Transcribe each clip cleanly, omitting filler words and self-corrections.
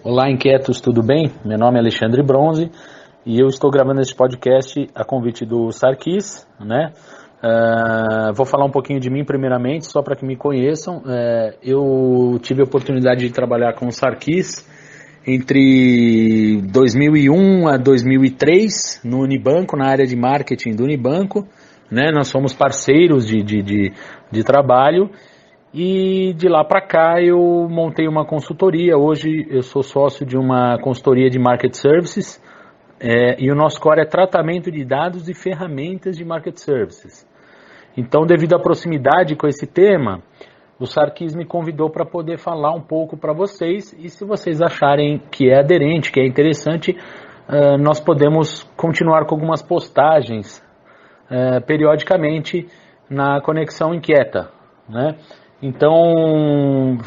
Olá, inquietos, tudo bem? Meu nome é Alexandre Bronze e eu estou gravando esse podcast a convite do Sarkis, né? Vou falar um pouquinho de mim primeiramente, só para que me conheçam. Eu tive a oportunidade de trabalhar com o Sarkis entre 2001 a 2003 no Unibanco, na área de marketing do Unibanco, né? Nós somos parceiros de trabalho. E de lá para cá eu montei uma consultoria. Hoje eu sou sócio de uma consultoria de Market Services e o nosso core é tratamento de dados e ferramentas de Market Services. Então, devido à proximidade com esse tema, o Sarkis me convidou para poder falar um pouco para vocês, e se vocês acharem que é aderente, que é interessante, nós podemos continuar com algumas postagens periodicamente na Conexão Inquieta, né? Então,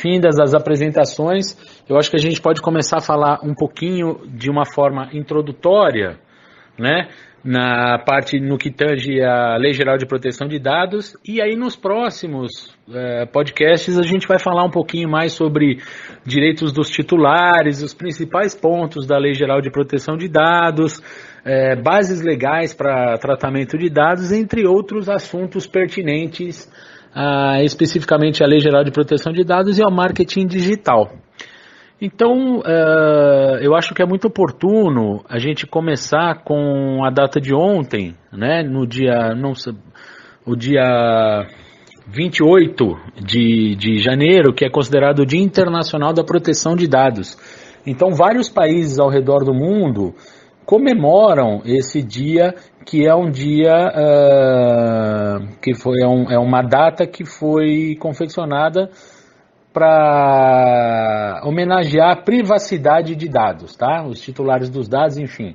findas as apresentações, eu acho que a gente pode começar a falar um pouquinho de uma forma introdutória, né, na parte no que tange a Lei Geral de Proteção de Dados, e aí nos próximos podcasts a gente vai falar um pouquinho mais sobre direitos dos titulares, os principais pontos da Lei Geral de Proteção de Dados, bases legais para tratamento de dados, entre outros assuntos pertinentes especificamente à Lei Geral de Proteção de Dados e ao marketing digital. Então, eu acho que é muito oportuno a gente começar com a data de ontem, né, o dia 28 de janeiro, que é considerado o Dia Internacional da Proteção de Dados. Então, vários países ao redor do mundo comemoram esse dia, que é um dia é uma data que foi confeccionada para homenagear a privacidade de dados, tá? Os titulares dos dados, enfim.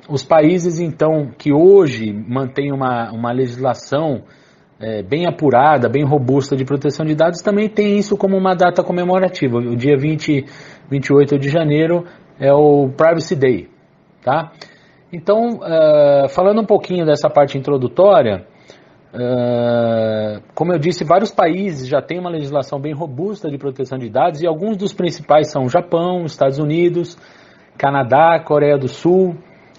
Os países, então, que hoje mantêm uma legislação bem apurada, bem robusta de proteção de dados, também tem isso como uma data comemorativa. O dia 28 de janeiro é o Privacy Day, tá? Então, falando um pouquinho dessa parte introdutória, como eu disse, vários países já têm uma legislação bem robusta de proteção de dados, e alguns dos principais são Japão, Estados Unidos, Canadá, Coreia do Sul,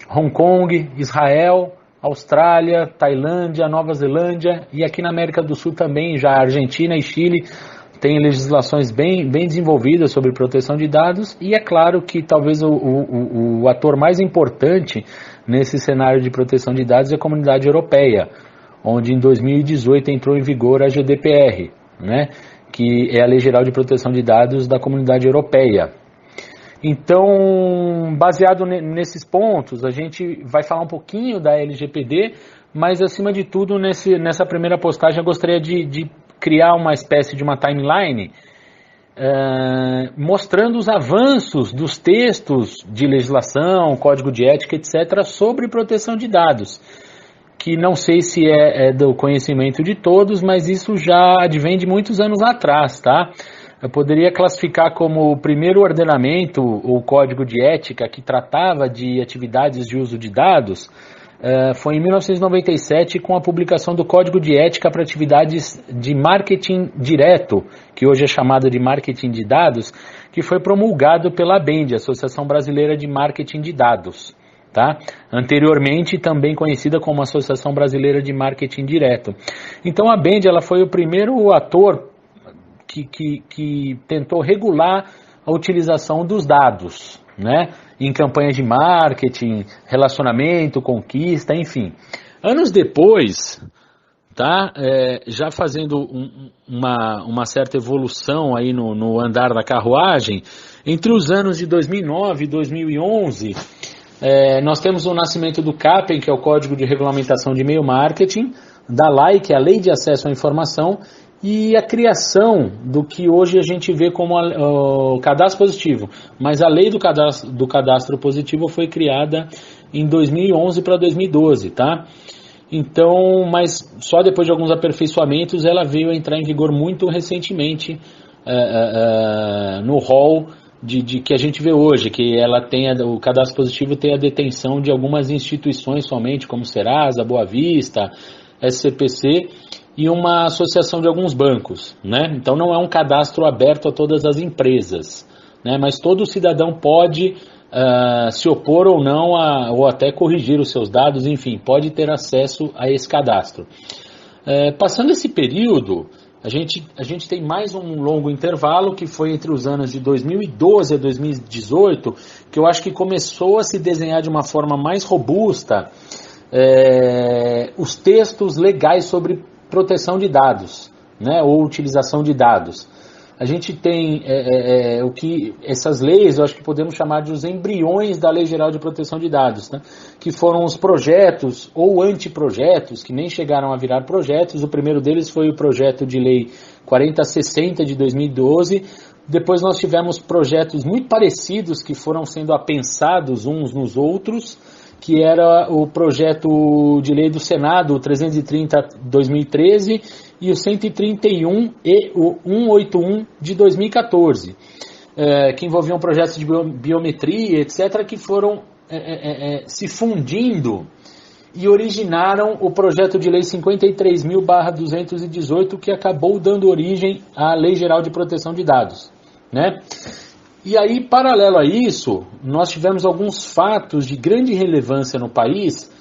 Hong Kong, Israel, Austrália, Tailândia, Nova Zelândia, e aqui na América do Sul também, já Argentina e Chile têm legislações bem desenvolvidas sobre proteção de dados, e é claro que talvez o ator mais importante nesse cenário de proteção de dados é a Comunidade Europeia, onde em 2018 entrou em vigor a GDPR, né, que é a Lei Geral de Proteção de Dados da Comunidade Europeia. Então, baseado nesses pontos, a gente vai falar um pouquinho da LGPD, mas acima de tudo, nessa primeira postagem eu gostaria de criar uma espécie de uma timeline mostrando os avanços dos textos de legislação, código de ética, etc., sobre proteção de dados, que não sei se é do conhecimento de todos, mas isso já advém de muitos anos atrás, tá? Eu poderia classificar como o primeiro ordenamento ou código de ética que tratava de atividades de uso de dados, foi em 1997 com a publicação do Código de Ética para Atividades de Marketing Direto, que hoje é chamado de Marketing de Dados, que foi promulgado pela ABEND, Associação Brasileira de Marketing de Dados, tá? Anteriormente também conhecida como Associação Brasileira de Marketing Direto. Então a ABEND ela foi o primeiro ator que tentou regular a utilização dos dados, né, em campanhas de marketing, relacionamento, conquista, enfim. Anos depois, tá, já fazendo uma certa evolução aí no andar da carruagem, entre os anos de 2009 e 2011, nós temos o nascimento do CAPEN, que é o Código de Regulamentação de E-mail Marketing, da LAI, que é a Lei de Acesso à Informação, e a criação do que hoje a gente vê como o cadastro positivo. Mas a lei do cadastro positivo foi criada em 2011 para 2012, tá? Então, mas só depois de alguns aperfeiçoamentos ela veio a entrar em vigor muito recentemente no rol de que a gente vê hoje, que ela tem o cadastro positivo tem a detenção de algumas instituições somente, como Serasa, Boa Vista, SCPC, e uma associação de alguns bancos, né? Então não é um cadastro aberto a todas as empresas, né? Mas todo cidadão pode se opor ou não, ou até corrigir os seus dados, enfim, pode ter acesso a esse cadastro. Passando esse período, a gente tem mais um longo intervalo, que foi entre os anos de 2012 a 2018, que eu acho que começou a se desenhar de uma forma mais robusta os textos legais sobre proteção de dados, né, ou utilização de dados. A gente tem essas leis, eu acho que podemos chamar de os embriões da Lei Geral de Proteção de Dados, né? Que foram os projetos ou anteprojetos, que nem chegaram a virar projetos. O primeiro deles foi o projeto de lei 4060 de 2012. Depois nós tivemos projetos muito parecidos que foram sendo apensados uns nos outros, que era o projeto de lei do Senado, o 330/2013, e o 131 e o 181 de 2014, que envolviam projetos de biometria, etc., que foram se fundindo e originaram o projeto de lei 53.000/218, que acabou dando origem à Lei Geral de Proteção de Dados, né? E aí, paralelo a isso, nós tivemos alguns fatos de grande relevância no país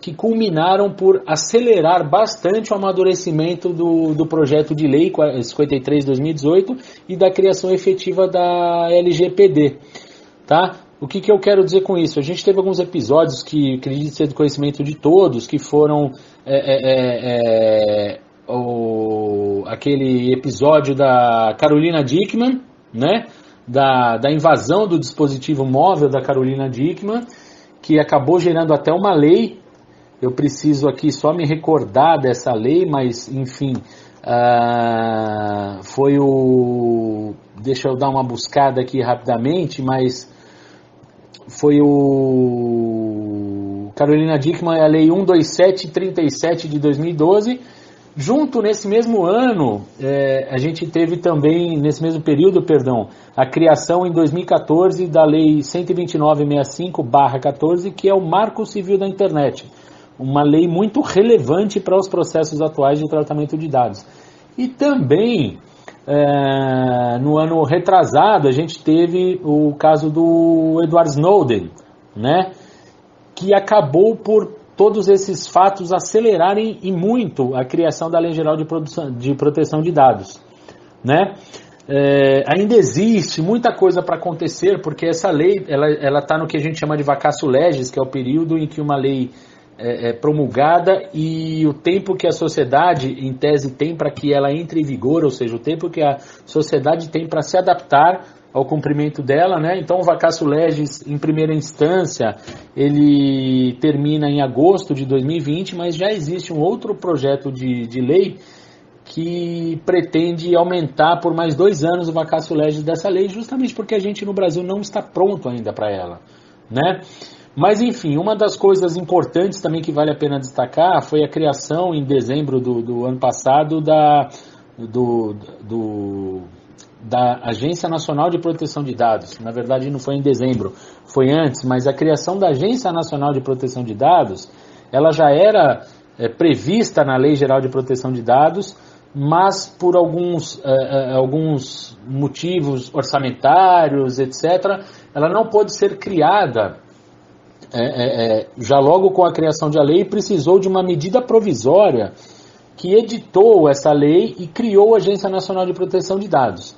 que culminaram por acelerar bastante o amadurecimento do projeto de lei 53/2018 e da criação efetiva da LGPD. Tá? O que eu quero dizer com isso? A gente teve alguns episódios que acredito ser do conhecimento de todos, que foram aquele episódio da Carolina Dickmann, né? Da invasão do dispositivo móvel da Carolina Dickmann, que acabou gerando até uma lei. Eu preciso aqui só me recordar dessa lei, mas enfim, foi o... Deixa eu dar uma buscada aqui rapidamente, mas foi o Carolina Dickmann, a lei 12737 de 2012. Junto, nesse mesmo ano, a gente teve também, nesse mesmo período, a criação em 2014 da Lei 12965/14, que é o Marco Civil da Internet. Uma lei muito relevante para os processos atuais de tratamento de dados. E também, no ano retrasado, a gente teve o caso do Edward Snowden, né, que acabou por todos esses fatos acelerarem e muito a criação da Lei Geral de Proteção de Dados, né? Ainda existe muita coisa para acontecer, porque essa lei ela está no que a gente chama de vacatio legis, que é o período em que uma lei é promulgada e o tempo que a sociedade, em tese, tem para que ela entre em vigor, ou seja, o tempo que a sociedade tem para se adaptar ao cumprimento dela, né? Então o vacatio legis, em primeira instância, ele termina em agosto de 2020, mas já existe um outro projeto de lei que pretende aumentar por mais 2 anos o vacatio legis dessa lei, justamente porque a gente no Brasil não está pronto ainda para ela, né? Mas enfim, uma das coisas importantes também que vale a pena destacar foi a criação em dezembro do ano passado da Agência Nacional de Proteção de Dados. Na verdade não foi em dezembro, foi antes, mas a criação da Agência Nacional de Proteção de Dados, ela já era prevista na Lei Geral de Proteção de Dados, mas por alguns motivos orçamentários, etc., ela não pôde ser criada já logo com a criação da lei, precisou de uma medida provisória que editou essa lei e criou a Agência Nacional de Proteção de Dados.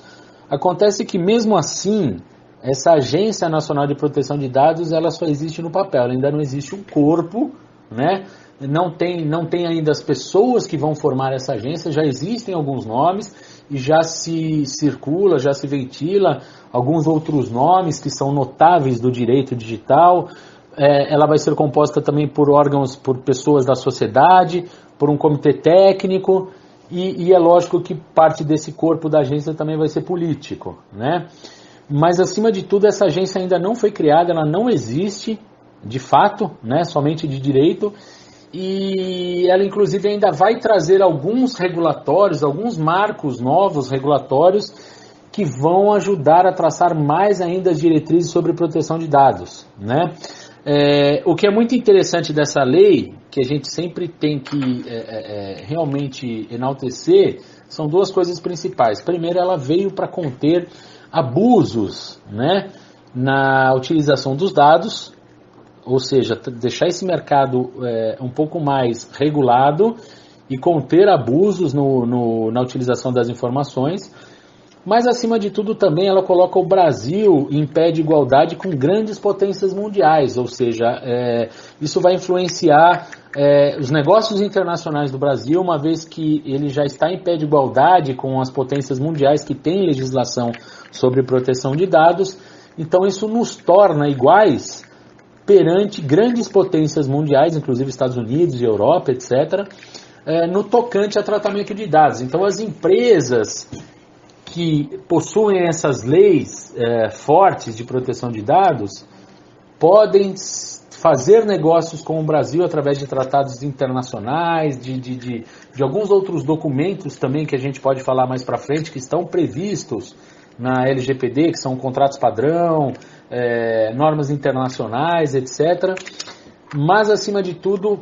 Acontece que, mesmo assim, essa Agência Nacional de Proteção de Dados ela só existe no papel, ela ainda não existe um corpo, né? Não tem ainda as pessoas que vão formar essa agência, já existem alguns nomes e já se circula, já se ventila alguns outros nomes que são notáveis do direito digital. Ela vai ser composta também por órgãos, por pessoas da sociedade, por um comitê técnico, e é lógico que parte desse corpo da agência também vai ser político, né? Mas, acima de tudo, essa agência ainda não foi criada, ela não existe, de fato, né, somente de direito, e ela, inclusive, ainda vai trazer alguns regulatórios, alguns marcos novos regulatórios, que vão ajudar a traçar mais ainda as diretrizes sobre proteção de dados, né? O que é muito interessante dessa lei, que a gente sempre tem que realmente enaltecer, são duas coisas principais. Primeiro, ela veio para conter abusos, né, na utilização dos dados, ou seja, deixar esse mercado um pouco mais regulado e conter abusos na utilização das informações. Mas, acima de tudo, também ela coloca o Brasil em pé de igualdade com grandes potências mundiais, ou seja, isso vai influenciar os negócios internacionais do Brasil, uma vez que ele já está em pé de igualdade com as potências mundiais que têm legislação sobre proteção de dados. Então, isso nos torna iguais perante grandes potências mundiais, inclusive Estados Unidos e Europa, etc., no tocante a tratamento de dados. Então, as empresas que possuem essas leis fortes de proteção de dados podem fazer negócios com o Brasil através de tratados internacionais, de alguns outros documentos também que a gente pode falar mais para frente, que estão previstos na LGPD, que são contratos padrão, normas internacionais, etc. Mas, acima de tudo,